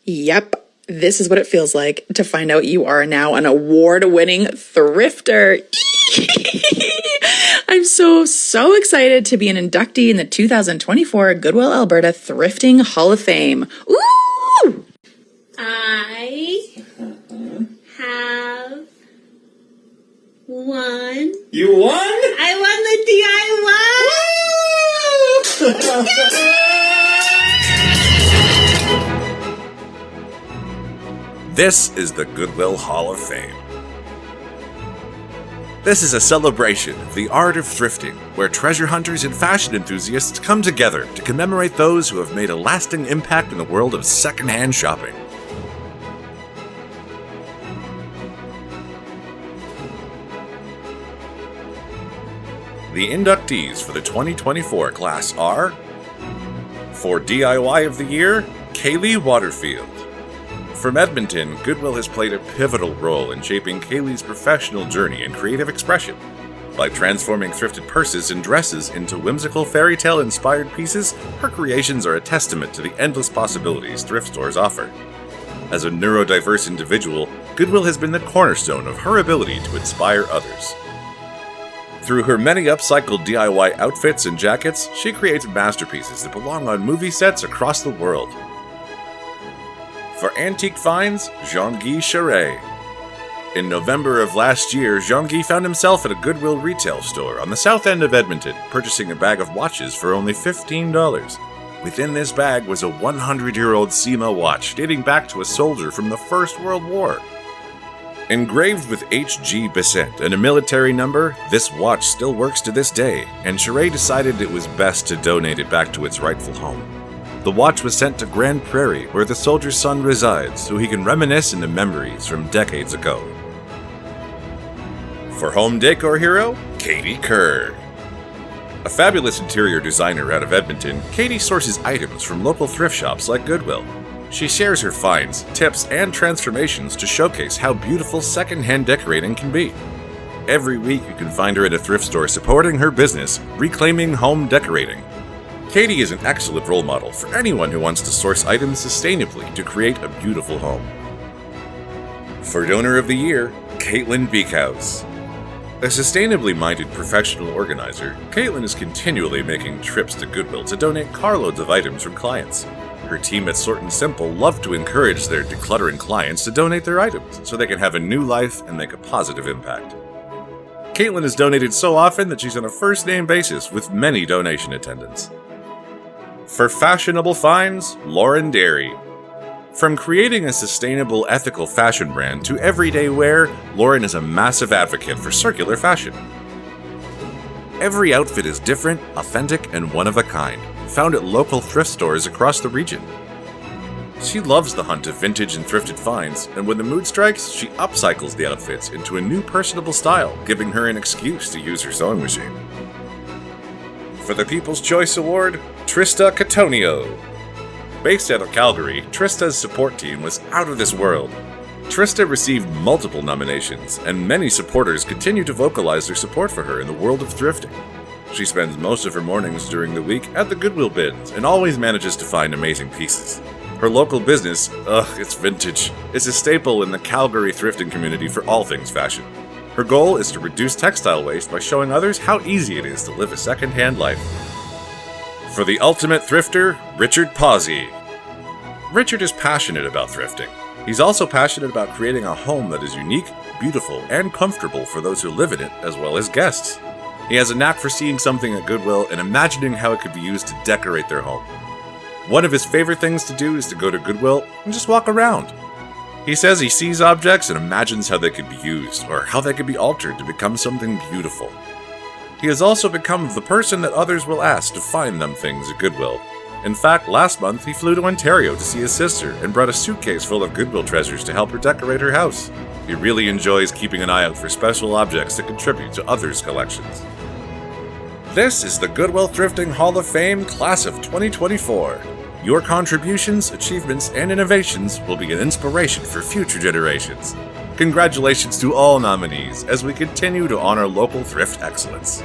Yep. This is what it feels like to find out you are now an award-winning thrifter. I'm so excited to be an inductee in the 2024 Goodwill, Alberta Thrifting Hall of Fame. Ooh! I have won. You won? I won the DIY! This is the Goodwill Hall of Fame. This is a celebration of the art of thrifting, where treasure hunters and fashion enthusiasts come together to commemorate those who have made a lasting impact in the world of secondhand shopping. The inductees for the 2024 class are: for DIY of the Year, Kaylee Waterfield. From Edmonton, Goodwill has played a pivotal role in shaping Kaylee's professional journey and creative expression. By transforming thrifted purses and dresses into whimsical fairy tale-inspired pieces, her creations are a testament to the endless possibilities thrift stores offer. As a neurodiverse individual, Goodwill has been the cornerstone of her ability to inspire others. Through her many upcycled DIY outfits and jackets, she creates masterpieces that belong on movie sets across the world. For antique finds, Jean-Guy Charest. In November of last year, Jean-Guy found himself at a Goodwill retail store on the south end of Edmonton, purchasing a bag of watches for only $15. Within this bag was a 100-year-old Sima watch dating back to a soldier from the First World War. Engraved with H.G. Besant and a military number, this watch still works to this day, and Charest decided it was best to donate it back to its rightful home. The watch was sent to Grand Prairie, where the soldier's son resides, so he can reminisce into memories from decades ago. For home decor hero, Katie Kerr. A fabulous interior designer out of Edmonton, Katie sources items from local thrift shops like Goodwill. She shares her finds, tips, and transformations to showcase how beautiful second-hand decorating can be. Every week you can find her at a thrift store supporting her business, Reclaiming Home Decorating. Katie is an excellent role model for anyone who wants to source items sustainably to create a beautiful home. For Donor of the Year, Kaytlyn Beakhouse. A sustainably minded professional organizer, Kaytlyn is continually making trips to Goodwill to donate carloads of items from clients. Her team at Sort & Simple love to encourage their decluttering clients to donate their items so they can have a new life and make a positive impact. Kaytlyn has donated so often that she's on a first-name basis with many donation attendants. For fashionable finds, Dary. From creating a sustainable, ethical fashion brand to everyday wear, Lauren is a massive advocate for circular fashion. Every outfit is different, authentic, and one of a kind, found at local thrift stores across the region. She loves the hunt of vintage and thrifted finds, and when the mood strikes, she upcycles the outfits into a new personable style, giving her an excuse to use her sewing machine. For the People's Choice Award, Trista Catonio. Based out of Calgary, Trista's support team was out of this world. Trista received multiple nominations, and many supporters continue to vocalize their support for her in the world of thrifting. She spends most of her mornings during the week at the Goodwill bins and always manages to find amazing pieces. Her local business, it's vintage, is a staple in the Calgary thrifting community for all things fashion. Her goal is to reduce textile waste by showing others how easy it is to live a second-hand life. For the ultimate thrifter, Richard Pawsey. Richard is passionate about thrifting. He's also passionate about creating a home that is unique, beautiful, and comfortable for those who live in it, as well as guests. He has a knack for seeing something at Goodwill and imagining how it could be used to decorate their home. One of his favorite things to do is to go to Goodwill and just walk around. He says he sees objects and imagines how they could be used, or how they could be altered to become something beautiful. He has also become the person that others will ask to find them things at Goodwill. In fact, last month he flew to Ontario to see his sister and brought a suitcase full of Goodwill treasures to help her decorate her house. He really enjoys keeping an eye out for special objects that contribute to others' collections. This is the Goodwill Thrifting Hall of Fame Class of 2024. Your contributions, achievements, and innovations will be an inspiration for future generations. Congratulations to all nominees as we continue to honor local thrift excellence.